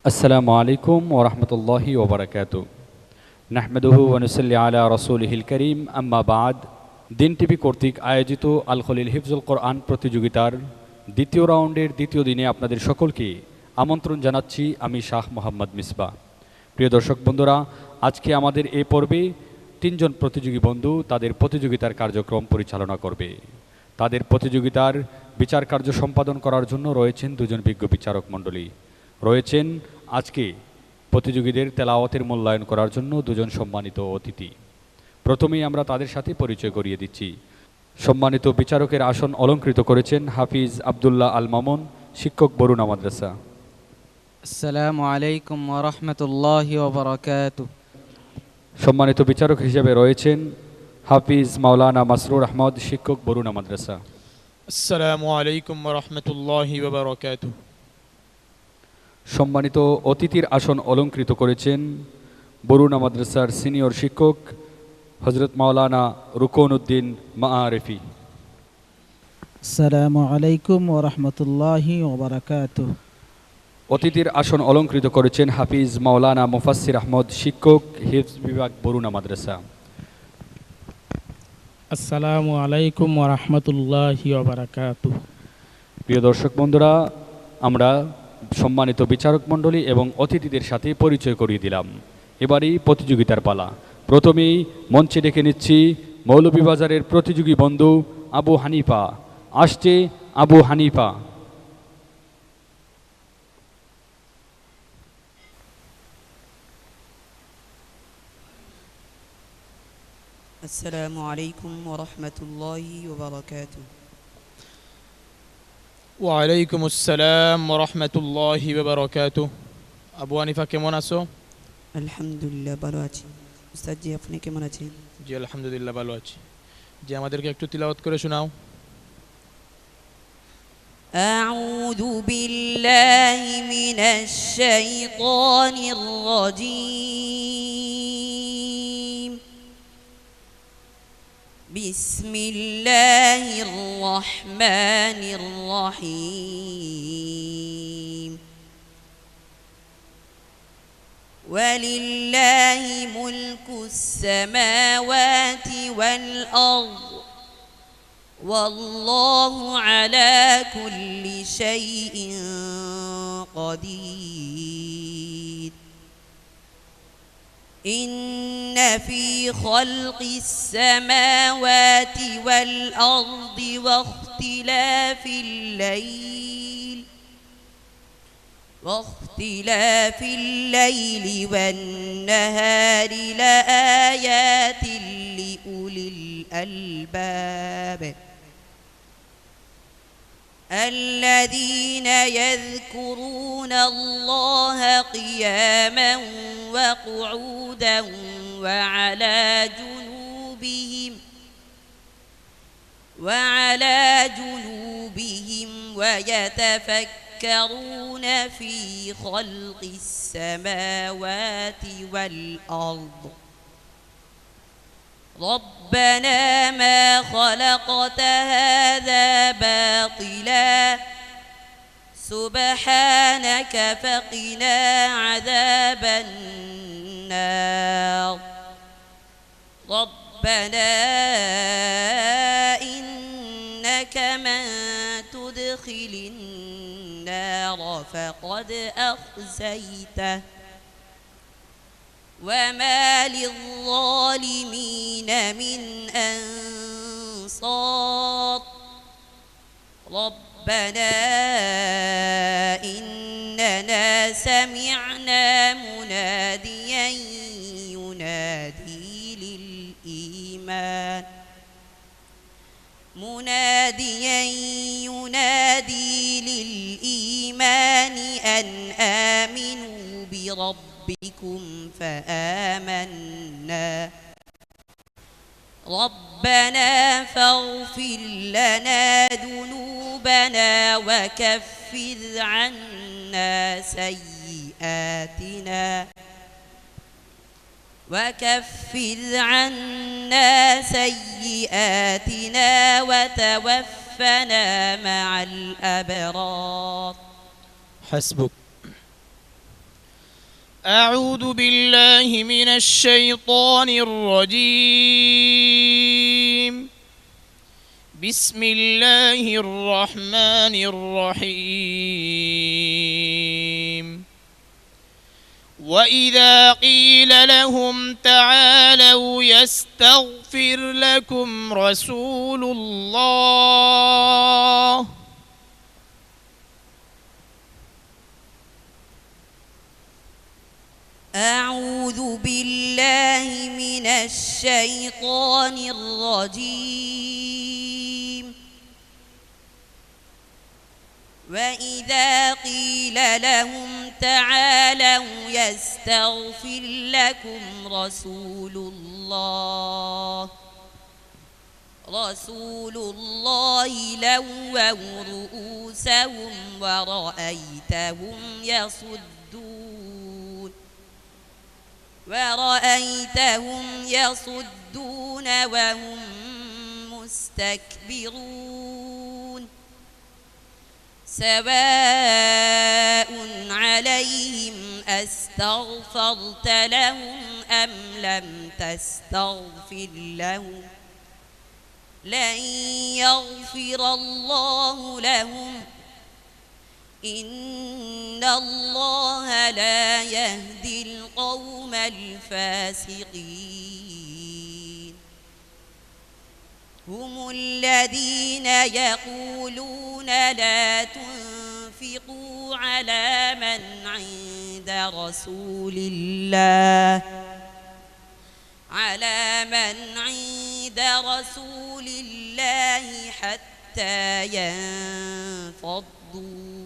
আসসালামু আলাইকুম ওয়া রাহমাতুল্লাহি ওয়া বারাকাতুহু নাহমাদুহু ওয়া নুসাল্লি আলা রাসূলিহিল কারীম আম্মা বাদ দিন টিভি কর্তৃক আয়োজিত আল খলিল হিফজুল কোরআন প্রতিযোগিতার দ্বিতীয় রাউন্ডের দ্বিতীয় দিনে আপনাদের সকলকে আমন্ত্রণ জানাচ্ছি আমি শাহ মোহাম্মদ মিসবাহ। প্রিয় দর্শক বন্ধুরা, আজকে আমাদের এই পর্বে তিনজন প্রতিযোগী বন্ধু তাদের প্রতিযোগিতার কার্যক্রম পরিচালনা করবে। তাদের প্রতিযোগিতার বিচার কার্য সম্পাদন করার জন্য রয়েছেন দুজন বিজ্ঞ বিচারক মণ্ডলী, রয়েছেন আজকে প্রতিযোগীদের তেলাওয়াতের মূল্যায়ন করার জন্য দুজন সম্মানিত অতিথি। প্রথমেই আমরা তাদের সাথে পরিচয় করিয়ে দিচ্ছি। সম্মানিত বিচারকের আসন অলঙ্কৃত করেছেন হাফিজ আবদুল্লাহ আল মামুন, শিক্ষক বরুণা মাদ্রাসা। আসসালামু আলাইকুম ওয়া রাহমাতুল্লাহি ওয়া বারাকাতুহু। সম্মানিত বিচারক হিসেবে রয়েছেন হাফিজ মাওলানা মাসরুর আহমদ, শিক্ষক বরুণা মাদ্রাসা। আসসালামু আলাইকুম ওয়া রাহমাতুল্লাহি ওয়া বারাকাতুহু। সম্মানিত অতিথির আসন অলঙ্কৃত করেছেন বরুণা মাদ্রাসার সিনিয়র শিক্ষক হজরত মাওলানা রুকনউদ্দিন মাআরিফি। আসসালামু আলাইকুম ওয়া রাহমাতুল্লাহি ওয়া বারাকাতুহু। অতিথির আসন অলঙ্কৃত করেছেন হাফিজ মাওলানা মুফাসসির আহমদ, শিক্ষক হিফজ বিভাগ বরুণা মাদ্রাসা। আসসালামু আলাইকুম ওয়া রাহমাতুল্লাহি ওয়া বারাকাতুহু। প্রিয় দর্শক বন্ধুরা, আমরা সম্মানিত বিচারক মণ্ডলী এবং অতিথিদের সাথে পরিচয় করিয়ে দিলাম। এবারেই প্রতিযোগিতার পালা। প্রথমেই মঞ্চে ডেকে নিচ্ছি মৌলভীবাজারের প্রতিযোগী বন্ধু আবু হানিফা। আসছে আবু হানিফা। আসসালামু আলাইকুম ওয়া রাহমাতুল্লাহি ওয়া বারাকাতুহু। ওয়া আলাইকুম আসসালাম ওয়া রাহমাতুল্লাহি ওয়া বারাকাতুহু। আবু হানিফা, কেমন আছো? আলহামদুলিল্লাহ, ভালো আছি। উস্তাদ জি, আপনি কেমন আছেন? জি আলহামদুলিল্লাহ ভালো আছি। জি আমাদেরকে একটু তিলাওয়াত করে শোনাও। আউযু বিল্লাহি মিনাশ শাইতানির রাজীম। বিসমিল্লাহির রহমানির রহিম। ওয়ালিল্লাহি মুলকুস সামাওয়াতি ওয়াল আরদ ওয়াল্লাহু আলা কুল্লি শাইইন কাদির। إن في خلق السماوات والأرض واختلاف الليل والنهار لآيات لأولي الألباب الذين يذكرون الله قياما وقعودا وعلى جنوبهم ويتفكرون في خلق السماوات والأرض ربنا ما خلقت هذا باطلا سبحانك فقنا عذاب النار ربنا إنك من تدخل النار فقد أخزيته وما للظالمين من أنصار ربنا إننا سمعنا مناديا ينادي للإيمان أن آمنوا بربكم فآمنا ربنا فاغفر لنا ذنوبنا وكفر عنا سيئاتنا وكفر عنا سيئاتنا وتوفنا مع الأبرار. حسبك. أعوذ بالله من الشيطان الرجيم. بسم الله الرحمن الرحيم. وإذا قيل لهم تعالوا يستغفر لكم رسول الله أعوذ بالله من الشيطان الرجيم. وإذا قيل لهم تعالوا يستغفر لكم رسول الله لووا رؤوسهم ورأيتهم يصدون وهم مستكبرون. سواء عليهم أستغفرت لهم أم لم تستغفر لهم لن يغفر الله لهم إن الله لا يهدي القوم الفاسقين. هم الذين يقولون لا تنفقوا على من عند رسول الله حتى ينفضوا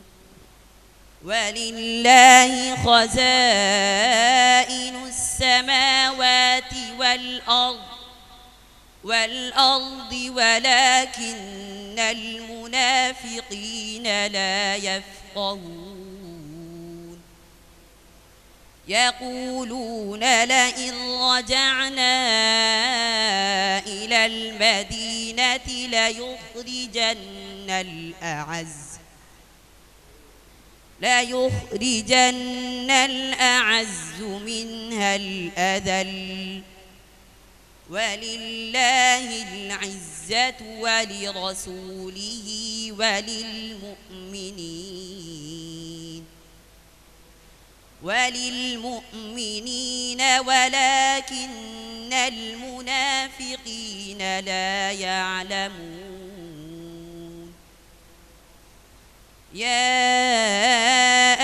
ولله خزائن السماوات والأرض ولكن المنافقين لا يفقهون. يقولون لئن رجعنا إلى المدينة ليخرجن الأعز منها الأذل ولله العزة ولرسوله وللمؤمنين ولكن المنافقين لا يعلمون. يا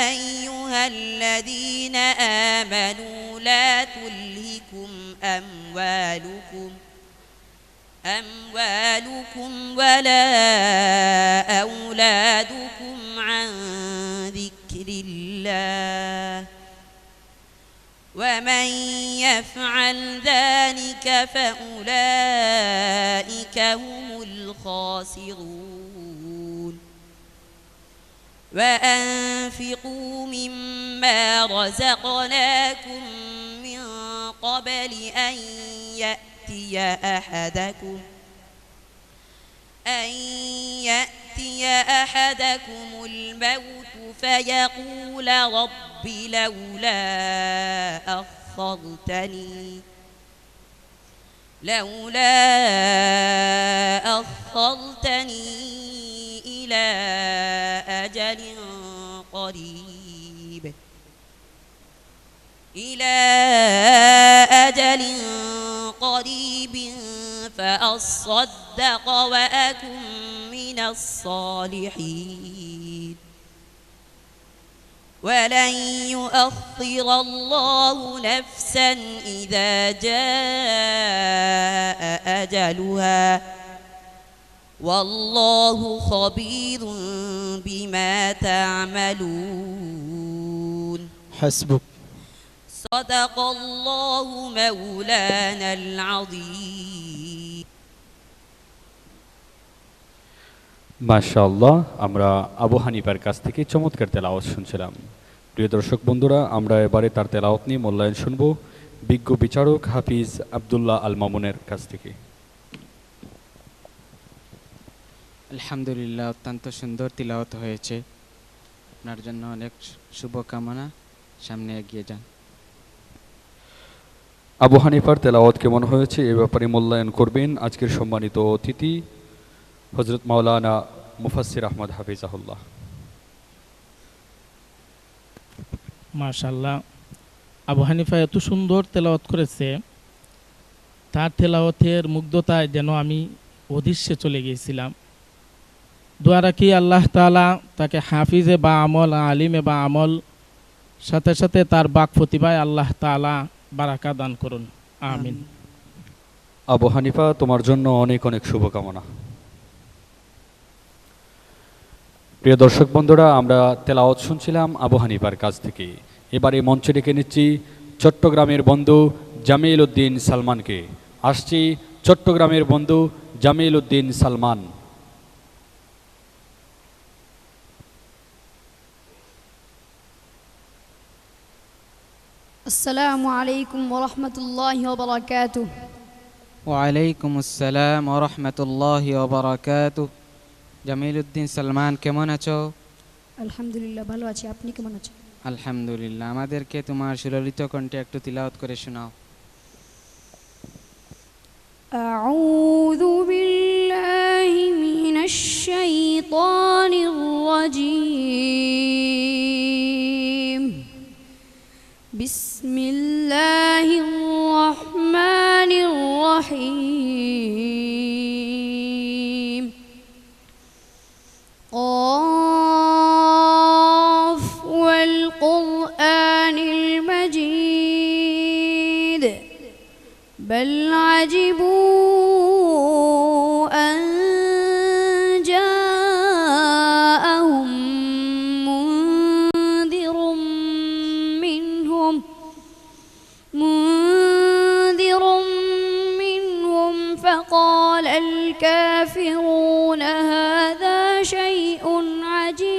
أيها الذين آمنوا لا تلهكم أموالكم ولا أولادكم عن ذكر الله ومن يفعل ذلك فأولئك هم الخاسرون. وأنفقوا مما رزقناكم من قبل أن يأتي أحدكم الموت فيقول رب لولا أخرتني إلى أجل قريب فأصدق وأكن من الصالحين. ولن يؤخر الله نفسا إذا جاء أجلها والله خبير بما تعملون. حسبك. صدق الله مولانا العظيم. মাশাআল্লাহ, আমরা আবু হানিফার কাছ থেকে চমৎকার তেলাওয়াত শুনছিলাম। প্রিয় দর্শক বন্ধুরা, আমরা এবারে তার তেলাওয়াত নিয়ে মূল্যায়ন শুনব বিজ্ঞ বিচারক হাফিজ আব্দুল্লাহ আল মামুনের কাছ থেকে। আলহামদুলিল্লাহ, অত্যন্ত সুন্দর তিলাওয়াত হয়েছে। আপনার জন্য অনেক শুভকামনা, সামনে এগিয়ে যান। আবু হানিফার তেলাওয়াত কেমন হয়েছে এ ব্যাপারে মূল্যায়ন করবেন আজকের সম্মানিত অতিথি হযরত মাওলানা মুফাসসির আহমদ হাফিজাহুল্লাহ। মাশাআল্লাহ, আবু হানিফা এত সুন্দর তেলাওয়াত করেছে, তার তেলাওয়াতের মুগ্ধতায় যেন আমি অদৃশ্যে চলে গিয়েছিলাম। দোয়া রাখি আল্লাহ তাআলা তাকে হাফিজে বা আমল, আলিমে বা আমল, সাথে সাথে তার বাক প্রতিভায় আল্লাহ তাআলা বারাকা দান করুন, আমিন। আবু হানিফা, তোমার জন্য অনেক অনেক শুভকামনা। প্রিয় দর্শক বন্ধুরা, আমরা তেলাওয়াত শুনছিলাম আবু হানিফার কাছ থেকে। এবারে মঞ্চে ডেকে নিচ্ছি চট্টগ্রামের বন্ধু জামিল উদ্দিন সালমানকে। আসছি চট্টগ্রামের বন্ধু জামিল উদ্দিন সালমান। السلام عليكم ورحمة الله وبركاته. ওয়ালাইকুম আসসালাম ওয়া রাহমাতুল্লাহি ওয়া বারাকাতুহু। জামিলউদ্দিন সালমান, কেমন আছো? আলহামদুলিল্লাহ, ভালো আছি। আপনি কেমন আছেন? আলহামদুলিল্লাহ। আমাদেরকে তোমার সুললিত কণ্ঠে একটু তিলাওয়াত করে শোনাও। أعوذ بالله من الشيطان الرجيم. بسم الله الرحمن الرحيم. قاف والقرآن المجيد بل عجبوا أن جاءهم منذر منهم فقال الكافرون هذا شيء عجيب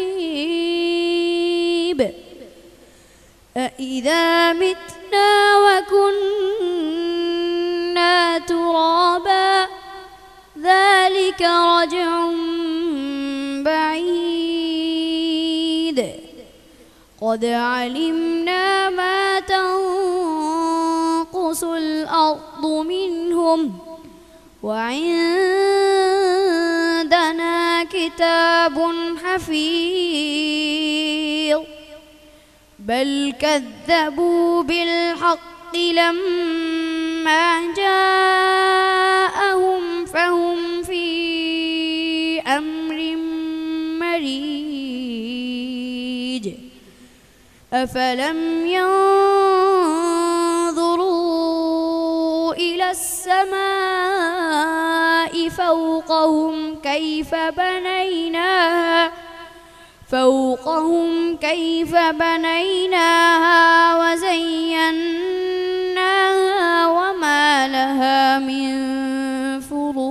أإذا متنا وكنا ترابا ذلك رجع بعيد قد علمنا ما تنقص الأرض منهم وعندنا كتاب حفيظ بل كذبوا بالحق لما جاءهم فهم في أمر مريج أفلم ينظروا إلى السماء فوقهم كيف بنيناها وزيناها وما لها من فروج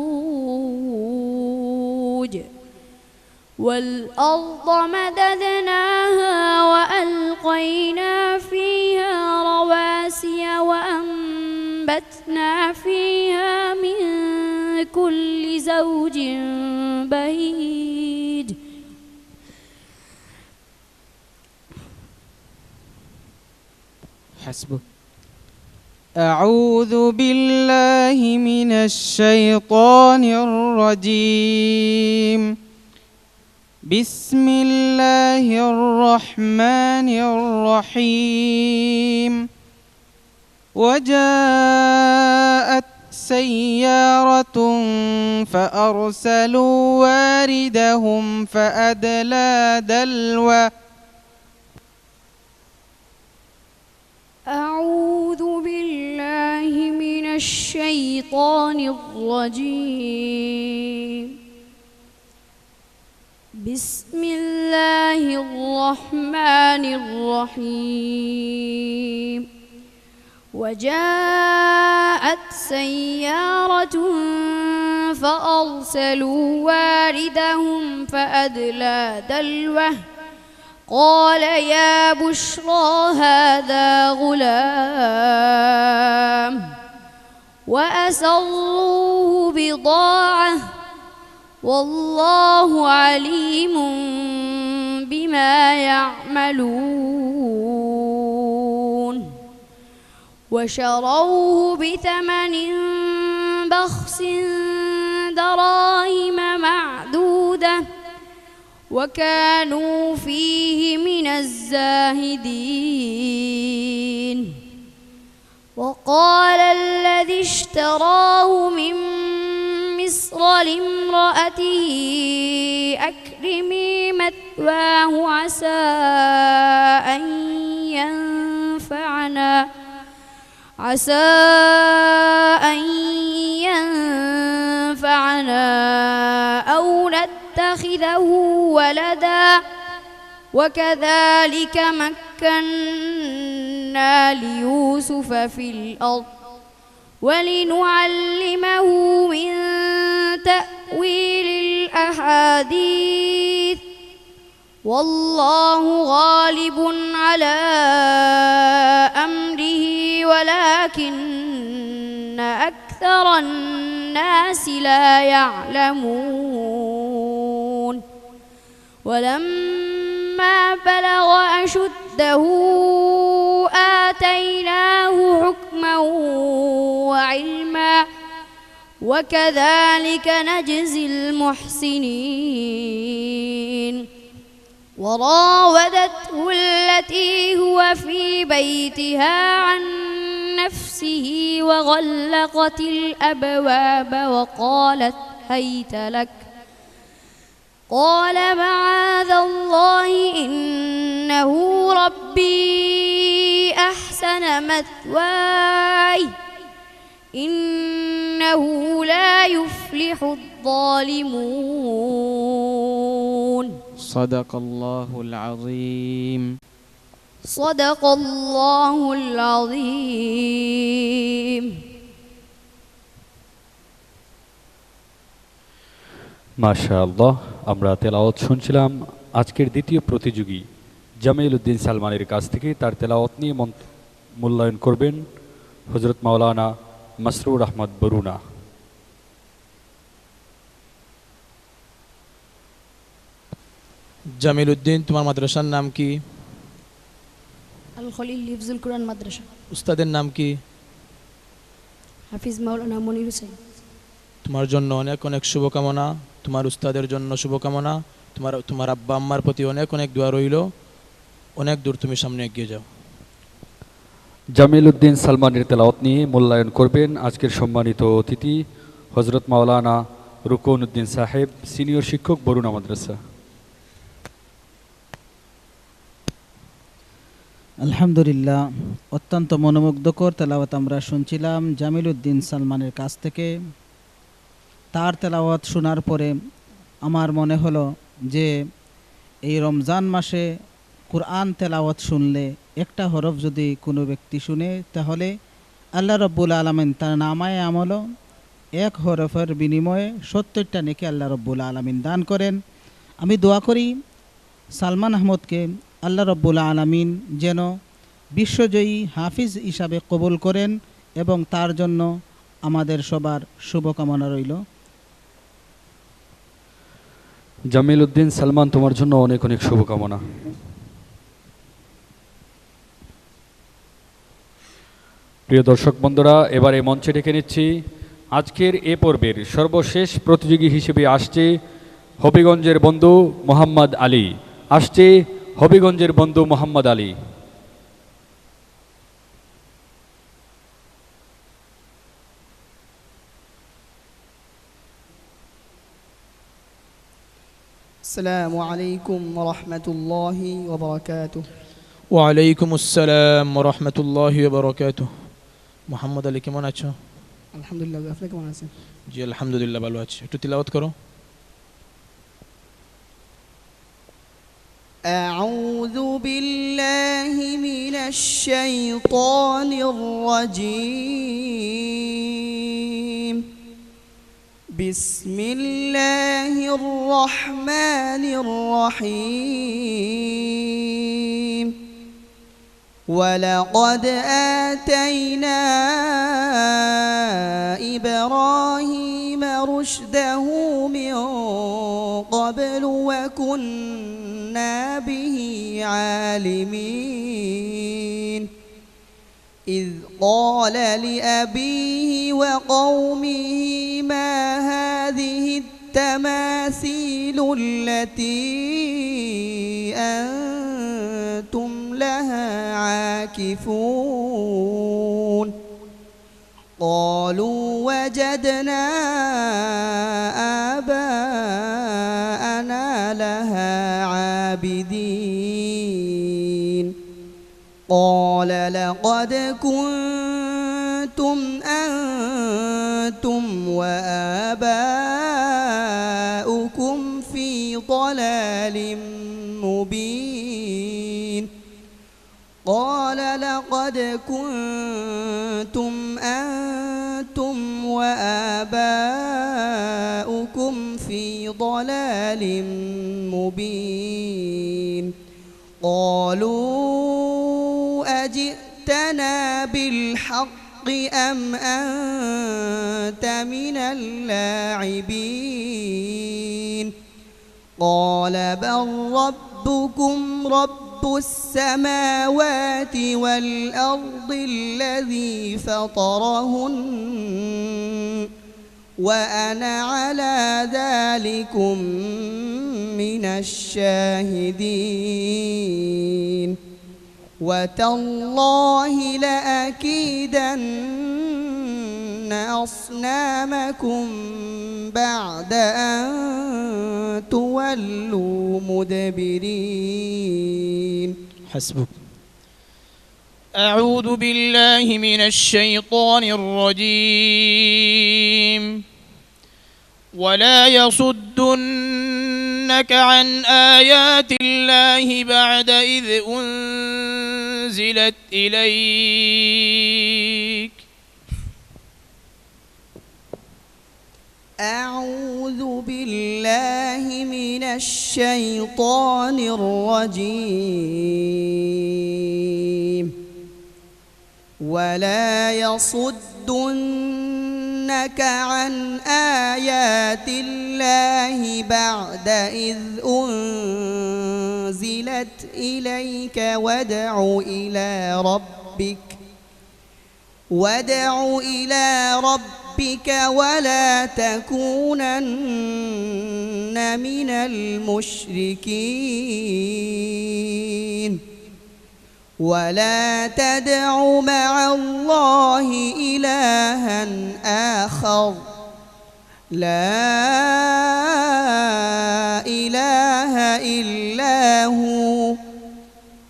والأرض مددناها وألقينا فيها رواسي وأنبتنا فيها من كل زوج بهيج حسبك. أعوذ بالله من الشيطان الرجيم. بسم الله الرحمن الرحيم. وجاءت سيارة فأرسلوا واردهم فأدلى دلوه. أعوذ بالله من الشيطان الرجيم. بسم الله الرحمن الرحيم. وجاءت سيارة فأرسلوا واردهم فأدلى دلوه قال يا بشرى هذا غلام وأسروه بضاعة والله عليم بما يعملون وشروه بثمن بخس دراهم معدودة وكانوا فيه من الزاهدين وقال الذي اشتراه من مصر لامرأته أكرمي مثواه عسى أن ينفعنا أو نتخذه ولدا وكذلك مكنا ليوسف في الأرض ولنعلمه من تأويل الأحاديث والله غالب على أمره ولكن أكثر الناس لا يعلمون ولما بلغ أشده آتيناه حكما وعلما وكذلك نجزي المحسنين وراودته التي هو في بيتها عن نفسه وغلقت الأبواب وقالت هيت لك قال معاذ الله إنه ربي أحسن مثواي إنه لا يفلح الظالمون صدق الله العظيم صدق الله العظيم মাশাআল্লাহ, আমরা তেলাওয়াত শুনছিলাম আজকের দ্বিতীয় প্রতিযোগী জামিল উদ্দিন সালমানের কাছ থেকে। তার তেলাওয়াত নিয়ে মূল্যায়ন করবেন হযরত মাওলানা মাসরুর আহমদ বরুনা। জামিল উদ্দিন, তোমার মাদ্রাসার নাম কি? আল খলিল হিফজুল কুরআন মাদ্রাসা। উস্তাদের নাম কি? হাফিজ মাওলানা মনির হোসেন। তোমার জন্য অনেক অনেক শুভকামনা, তোমার উস্তাদের জন্য শুভকামনা, তোমার আব্বা আম্মার প্রতি অনেক অনেক দোয়া রইল। অনেক দূর তুমি সামনে এগিয়ে যাও। জামিল উদ্দিন সালমানের তেলাওয়াত নিয়ে মূল্যায়ন করবেন আজকের সম্মানিত অতিথি হযরত মাওলানা রুকন উদ্দিন সাহেব, সিনিয়র শিক্ষক, বরুণা মাদ্রাসা। আলহামদুলিল্লাহ, অত্যন্ত মনোমুগ্ধকর তেলাওয়াত আমরা শুনছিলাম জামিল উদ্দিন সালমানের কাছ থেকে। তার তেলাওয়াত শোনার পরে আমার মনে হলো যে এই রমজান মাসে কুরআন তেলাওয়াত শুনলে একটা হরফ যদি কোনো ব্যক্তি শুনে তাহলে আল্লাহ রব্বুল আলামিন তার নামায়ে আমল এক হরফের বিনিময়ে ৭০টা নেকি আল্লাহ রব্বুল আলামিন দান করেন। আমি দোয়া করি সালমান আহমদকে আল্লাহ রব্বুল আলামিন যেন বিশ্বজয়ী হাফিজ হিসাবে কবুল করেন এবং তার জন্য আমাদের সবার শুভকামনা রইল। জামিল উদ্দিন সালমান, তোমার জন্য অনেক অনেক শুভকামনা। প্রিয় দর্শক বন্ধুরা, এবারে মঞ্চে ডেকে নিচ্ছি আজকের এ পর্বের সর্বশেষ প্রতিযোগী হিসেবে আসছে হবিগঞ্জের বন্ধু মোহাম্মদ আলী। আসছে হবিগঞ্জের বন্ধু মোহাম্মদ আলী। السلام عليكم ورحمة الله وبركاته। ওয়ালাইকুম আসসালাম ওরহমতুল্লাহি ওয়া বারাকাতুহু। মোহাম্মদ আলী, কেমন আছো? আলহামদুলিল্লাহ, আপনি কেমন আছেন? জি আলহামদুলিল্লাহ, ভালো আছি। একটু তিলাওয়াত করো। أعوذ بالله من الشيطان الرجيم. بسم الله الرحمن الرحيم. ولقد آتينا إبراهيم رشده من قبل وكنا به عالمين. إذ قال لأبيه وقومه ما هذه التماثيل التي أنتم لها عاكفون قالوا وجدنا آباءنا لها عابدين قال لقد كنتم أنتم وآباؤكم في ضلال مبين قال لقد كنتم أنتم وآباؤكم في ضلال مبين قالوا أجئتنا بالحق أم أنت من اللاعبين قال بل ربكم رب السماوات والأرض الذي فطرهن وأنا على ذلكم من الشاهدين وتالله لأكيدن أصنامكم بعد أن تولوا مدبرين حسبك. أعوذ بالله من الشيطان الرجيم. ولا يصدنك عن آيات الله بعد إذ أنزلت إليك. أعوذ بالله من الشيطان الرجيم. ولا يصدنك عن آيات الله بعد إذ أنزلت إليك وادع إلى ربك ولا تكونن من المشركين ولا تدع مع الله إلها آخر لا إله إلا هو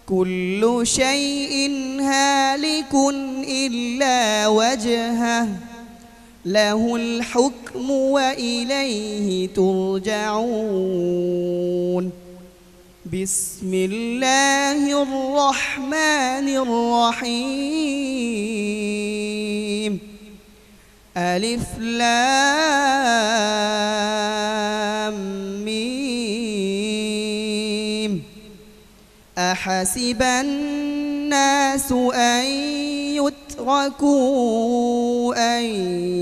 كل شيء هالك إلا وجهه له الحكم وإليه ترجعون. بسم الله الرحمن الرحيم. ألف لام ميم. أحسب الناس أن يتركوا أن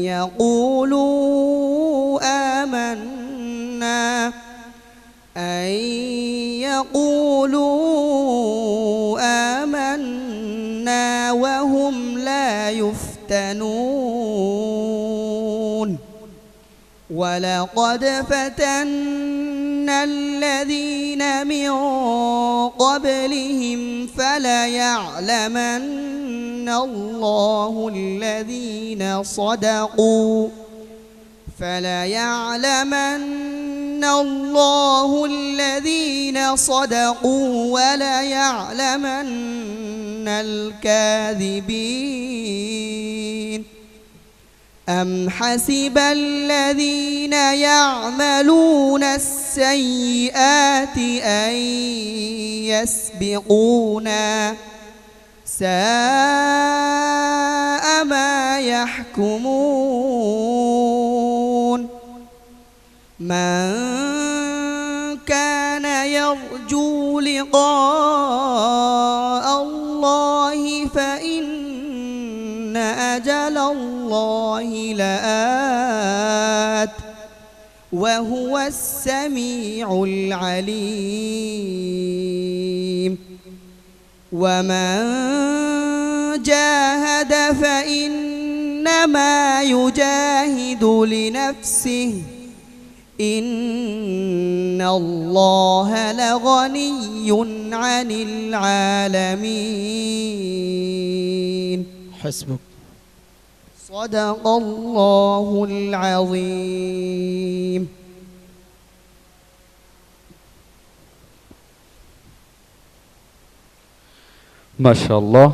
يقولوا آمنا وهم لا يفتنون. ولقد فتنا الذين من قبلهم فليعلمن الله الذين صدقوا وليعلمن الكاذبين. أم حسب الذين يعملون السيئات أن يسبقونا ساء ما يحكمون. من كان يرجو لقاء الله فإن أجل الله لآت وهو السميع العليم. ومن جاهد فإنما يجاهد لنفسه إن الله لغني عن العالمين حسبك صدق الله العظيم মাশাআল্লাহ,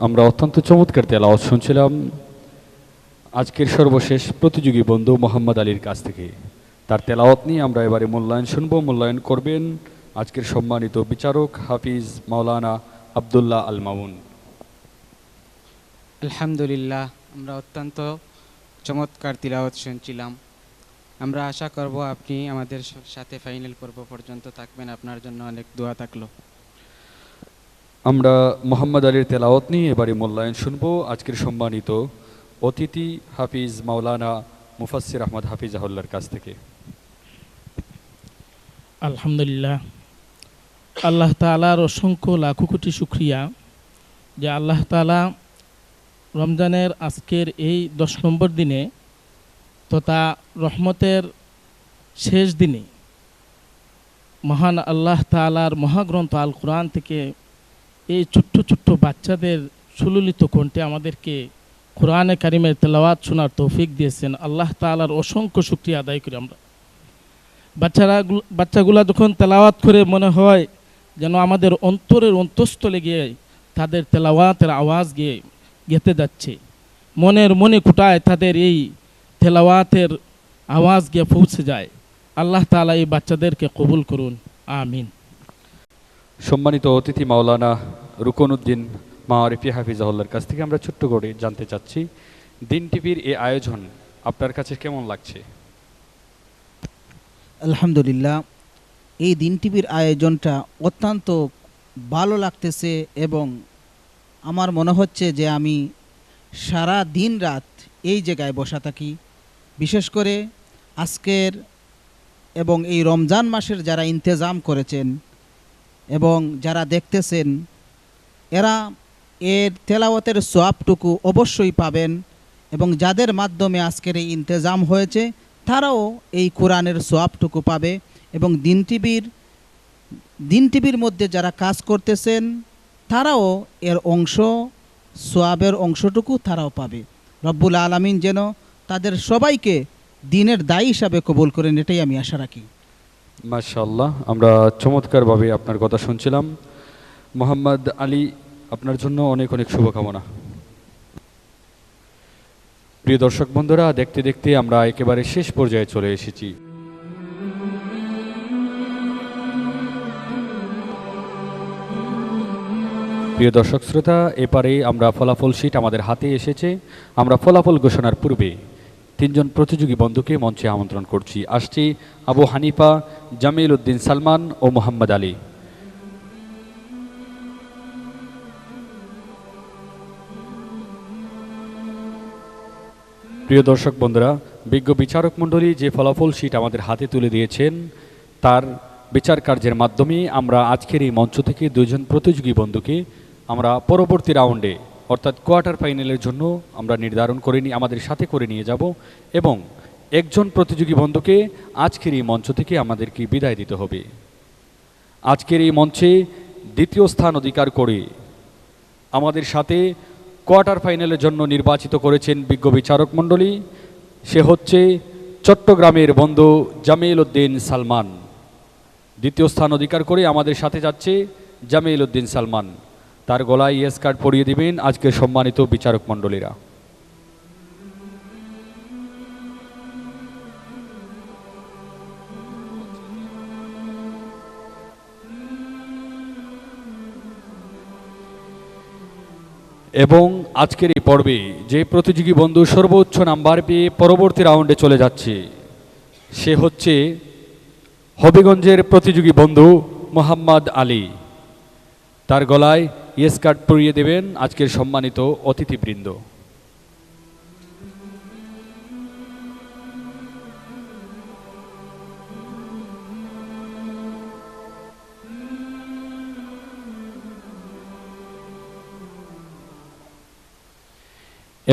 আমরা অত্যন্ত চমৎকার তেলাওয়াত শুনছিলাম আজকের সর্বশেষ প্রতিযোগী বন্ধু মোহাম্মদ আলীর কাছ থেকে। তার তেলাওয়াত নিয়ে আমরা এবারে মূল্যায়ন শুনব। মূল্যায়ন করবেন আজকের সম্মানিত বিচারক হাফিজ মাওলানা আব্দুল্লাহ আল মামুন। আলহামদুলিল্লাহ, আমরা অত্যন্ত চমৎকার তিলাওয়াত শুনছিলাম। আমরা আশা করব আপনি আমাদের সাথে ফাইনাল পর্ব পর্যন্ত থাকবেন। আপনার জন্য অনেক দোয়া থাকলো। আমরা মোহাম্মদ আলীর তেলাওয়াত নিয়ে এবারে মূল্যায়ন শুনব আজকের সম্মানিত অতিথি হাফিজ মাওলানা মুফাসসির আহমদ হাফিজাহুল্লাহর কাছ থেকে। আলহামদুলিল্লাহ, আল্লাহ তাআলার অসংখ্য লাখো কোটি শুকরিয়া যে আল্লাহ তাআলা রমজানের আজকের এই 10 নম্বর দিনে তথা রহমতের শেষ দিনে মহান আল্লাহ তাআলার মহাগ্রন্থ আল কোরআন থেকে এই ছোট্ট ছোট্ট বাচ্চাদের সুললিত কণ্ঠে আমাদেরকে কোরআনে কারিমের তেলাওয়াত শোনার তৌফিক দিয়েছেন। আল্লাহ তাআলার অসংখ্য শুকরিয়া আদায় করি আমরা। বাচ্চাগুলা যখন তেলাওয়াত করে মনে হয় যেন আমাদের অন্তরের অন্তঃস্থলে গিয়ে তাদের তেলাওয়াতের আওয়াজ গিয়ে গেতে যাচ্ছে। মনে কুটায় তাদের এই তেলাওয়াতের আওয়াজ গিয়ে পৌঁছে যায়। আল্লাহ তাআলা এই বাচ্চাদেরকে কবুল করুন, আমিন। সম্মানিত অতিথি মাওলানা রুকনউদ্দিন মাআরিফি হাফিজাহুল্লাহর কাছ থেকে আমরা ছোট্ট করে জানতে চাচ্ছি, দিন টিভির এই আয়োজন আপনার কাছে কেমন লাগছে? আলহামদুলিল্লাহ, এই দিন টিভির আয়োজনটা অত্যন্ত ভালো লাগতেছে এবং আমার মনে হচ্ছে যে আমি সারা দিন রাত এই জায়গায় বসা থাকি। বিশেষ করে আজকের এবং এই রমজান মাসের যারা ইন্তেজাম করেছেন এবং যারা দেখতেছেন, এরা এর তেলাওয়াতের সওয়াবটুকু অবশ্যই পাবেন এবং যাদের মাধ্যমে আজকের এই ইন্তেজাম হয়েছে তারাও এই কোরআনের সওয়াবটুকু পাবে এবং দিন টিভির মধ্যে যারা কাজ করতেছেন তারাও এর অংশ, সওয়াবের অংশটুকু তারাও পাবে। রব্বুল আলামিন যেন তাদের সবাইকে দিনের দায়ী হিসাবে কবুল করেন, এটাই আমি আশা রাখি। মাশাআল্লাহ, আমরা চমৎকারভাবে আপনার কথা শুনছিলাম। মোহাম্মদ আলী, আপনার জন্য অনেক অনেক শুভকামনা। প্রিয় দর্শক বন্ধুরা, দেখতে দেখতে আমরা একেবারে শেষ পর্যায়ে চলে এসেছি। প্রিয় দর্শক শ্রোতা, এপারে আমরা ফলাফল শীট আমাদের হাতে এসেছে। আমরা ফলাফল ঘোষণার পূর্বে 3 জন প্রতিযোগী বন্ধুকে মঞ্চে আমন্ত্রণ করছি। আসছি আবু হানিফা, জামিল উদ্দিন সালমান ও মোহাম্মদ আলী। প্রিয় দর্শক বন্ধুরা, বিজ্ঞ বিচারক মণ্ডলী যে ফলাফল শীট আমাদের হাতে তুলে দিয়েছেন তার বিচার কার্যের মাধ্যমে আমরা আজকের এই মঞ্চ থেকে 2 জন প্রতিযোগী বন্ধুকে আমরা পরবর্তী রাউন্ডে অর্থাৎ কোয়ার্টার ফাইনালের জন্য আমরা নির্ধারণ করে আমাদের সাথে করে নিয়ে যাব এবং 1 জন প্রতিযোগী বন্ধুকে আজকের এই মঞ্চ থেকে আমাদেরকে বিদায় দিতে হবে। আজকের এই মঞ্চে দ্বিতীয় স্থান অধিকার করে আমাদের সাথে কোয়ার্টার ফাইনালের জন্য নির্বাচিত করেছেন বিজ্ঞ বিচারক মণ্ডলী। সে হচ্ছে চট্টগ্রামের বন্ধু জামিল উদ্দিন সালমান। দ্বিতীয় স্থান অধিকার করে আমাদের সাথে যাচ্ছে জামিল উদ্দিন সালমান। তার গলায় ইয়েস কার্ড পরিয়ে দিবেন আজকের সম্মানিত বিচারক মণ্ডলীরা। এবং আজকের এই পর্বে যে প্রতিযোগী বন্ধু সর্বোচ্চ নাম্বার পেয়ে পরবর্তী রাউন্ডে চলে যাচ্ছে সে হচ্ছে হবিগঞ্জের প্রতিযোগী বন্ধু মোহাম্মদ আলী। তার গলায় ইয়েস কার্ড পরিয়ে দেবেন আজকের সম্মানিত অতিথিবৃন্দ।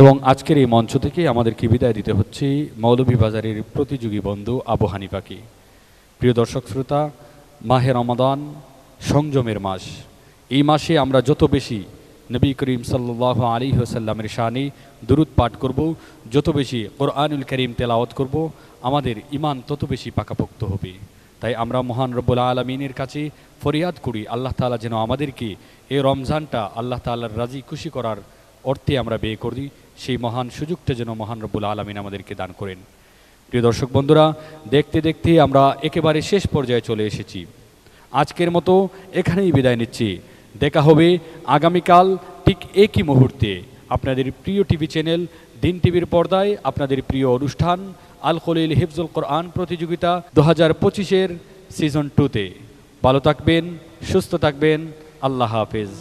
এবং আজকের এই মঞ্চ থেকে আমাদেরকে বিদায় দিতে হচ্ছে মৌলভীবাজারের প্রতিযোগী বন্ধু আবু হানিফাকে। প্রিয় দর্শক শ্রোতা, মাহে রমাদান সংযমের মাস। এই মাসে আমরা যত বেশি নবী করিম সাল্লাল্লাহু আলাইহি ওয়াসাল্লামের শানে দুরূদ পাঠ করব, যত বেশি কোরআনুল কারীম তেলাওয়াত করব, আমাদের ঈমান তত বেশি পাকাপোক্ত হবে। তাই আমরা মহান রব্বুল আলামিনের কাছে ফরিয়াদ করি, আল্লাহ তাআলা যেন আমাদেরকে এই রমজানটা আল্লাহ তাআলার রাজি খুশি করার অর্থে আমরা ব্যয় করি, সেই মহান সুযোগটা যেন মহান রব্বুল আলামিন আমাদেরকে দান করেন। প্রিয় দর্শক বন্ধুরা, দেখতে দেখতে আমরা একেবারে শেষ পর্যায়ে চলে এসেছি। আজকের মতো এখানেই বিদায় নিচ্ছি। দেখা হবে আগামীকাল ঠিক একই মুহূর্তে আপনাদের প্রিয় টিভি চ্যানেল দিন টিভির পর্দায় আপনাদের প্রিয় অনুষ্ঠান আল খলিল হিফজুল কোরআন প্রতিযোগিতা 2025-এর সিজন 2-তে। ভালো থাকবেন, সুস্থ থাকবেন। আল্লাহ হাফেজ।